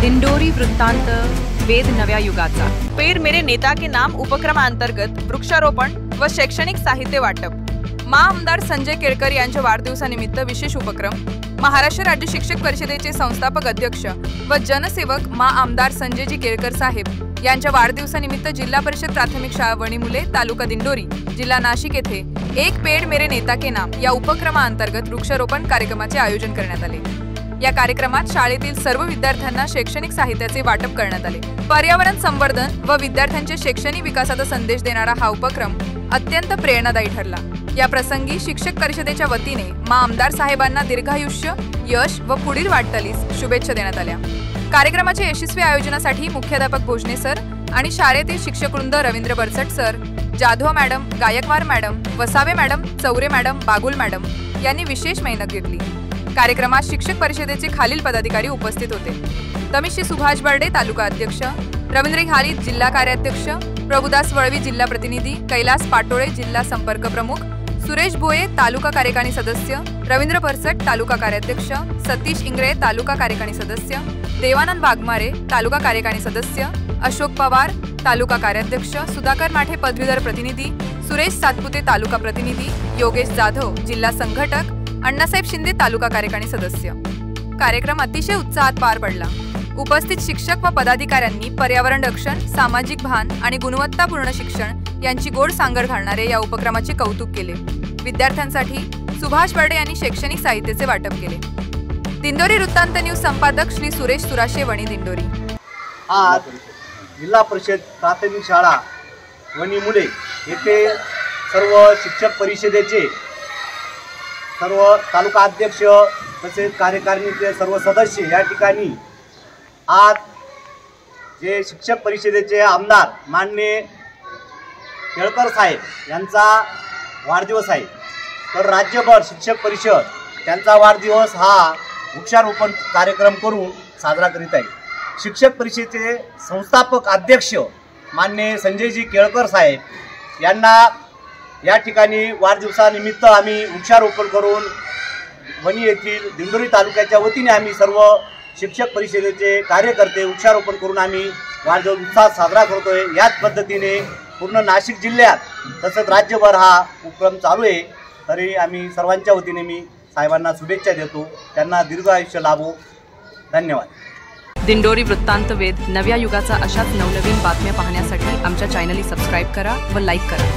दिंडोरी वृत्तांत वेद नव्या युगाचा। पेड़ मेरे नेता के नाम उपक्रमांतर्गत वृक्षारोपण व शैक्षणिक साहित्य वाटप। आमदार संजय केळकर यांच्या वाढदिवसानिमित्त विशेष उपक्रम। महाराष्ट्र राज्य शिक्षक परिषदेचे संस्थापक अध्यक्ष व जनसेवक आमदार संजयजी केळकर साहेब यांच्या वाढदिवसानिमित्त जिल्हा परिषद प्राथमिक शाळा वणीमुले तालुका दिंडोरी जिल्हा नाशिक येथे एक पेड़ मेरे नेता के नाम या उपक्रमांतर्गत वृक्षारोपण कार्यक्रमाचे आयोजन करण्यात आले। या कार्यक्रमात शाळेतील सर्व विद्यार्थ्यांना शैक्षणिक साहित्याचे वाटप करण्यात आले। पर्यावरण संवर्धन व विद्यार्थ्यांचे शैक्षणिक विकासाचा संदेश देणारा हा उपक्रम अत्यंत प्रेरणादायी ठरला। या प्रसंगी शिक्षक परिषदेच्या वतीने आमदार साहेबांना दीर्घायुष्य, यश व पुढील वाटचालीस शुभेच्छा देण्यात आल्या। कार्यक्रमाच्या यशस्वी आयोजनासाठी मुख्याध्यापक भोजने सर आणि शाळेतील शिक्षकवृंद Ravindra Barsat sir, Jadhav madam, Gaikwad madam, Vasave madam, Chaure madam, Bagul madam यांनी विशेष मेहनत घेतली। कार्यक्रमात शिक्षक परिषदेचे खालील पदाधिकारी उपस्थित होते। तमिश्री सुभाष बर्डे तालुका अध्यक्ष, रवींद्र घालीत जिल्हा कार्याध्यक्ष, प्रभुदास वळवी जिल्हा प्रतिनिधी, कैलास पाटोळे जिल्हा संपर्क प्रमुख, सुरेश भोये तालुका कार्यकारी सदस्य, रवींद्र परसट तालुका कार्याध्यक्ष, सतीश इंगळे तालुका कार्यकारी सदस्य, देवानंद वाघमारे तालुका कार्यकारी सदस्य, अशोक पवार तालुका कार्याध्यक्ष, सुधाकर माठे पदवीधर प्रतिनिधी, सुरेश सातपुते तालुका प्रतिनिधी, योगेश जाधव जिल्हा संघटक, अण्णासाहेब शिंदे तालुका कार्यकारी सदस्य। कार्यक्रम अतिशय उत्साहात पार पडला। उपस्थित शिक्षक व पदाधिकाऱ्यांनी पर्यावरण रक्षण, सामाजिक भान आणि गुणवत्तापूर्ण शिक्षण यांची गोड सांगड घालणारे या उपक्रमाचे कौतुक केले। विद्यार्थ्यांसाठी सुभाष बर्डे यांनी शैक्षणिक साहित्याचे वाटप केले। दिंडोरी वृत्तांत न्यूज संपादक श्री सुरेश सुराशे, वणी, दिंडोरी। आज जिल्हा परिषद प्राथमिक शाळा वणीमुले येथे सर्व शिक्षक परिषदेचे सर्व तालुका अध्यक्ष तसेच कार्यकारिणीचे सर्व सदस्य या ठिकाणी आज जे शिक्षक परिषदेचे आमदार माननीय केळकर साहेब यांचा वाढदिवस आहे, तर राज्यभर शिक्षक परिषद त्यांचा वाढदिवस हा वृक्षारोपण कार्यक्रम करून साजरा करीत आहे। शिक्षक परिषदेचे संस्थापक अध्यक्ष माननीय संजयजी केळकर साहेब यांना या ठिकाणी वाढदिवसानिमित्त आम्ही वृक्षारोपण करून वणी येथील दिंडोरी तालुक्याच्या वतीने आम्ही सर्व शिक्षक परिषदेचे कार्यकर्ते वृक्षारोपण करून आम्ही वाढदिवस उत्साहात साजरा करतोय। याच पद्धतीने पूर्ण नाशिक जिल्ह्यात तसंच राज्यभर हा उपक्रम चालू आहे। तरी आम्ही सर्वांच्या वतीने मी साहेबांना शुभेच्छा देतो, त्यांना दीर्घ आयुष्य लाभो। धन्यवाद। दिंडोरी वृत्तांत वेद नव्या युगाचा अशाच नवनवीन बातम्या पाहण्यासाठी आमच्या चॅनलला सबस्क्राइब करा व लाईक करा।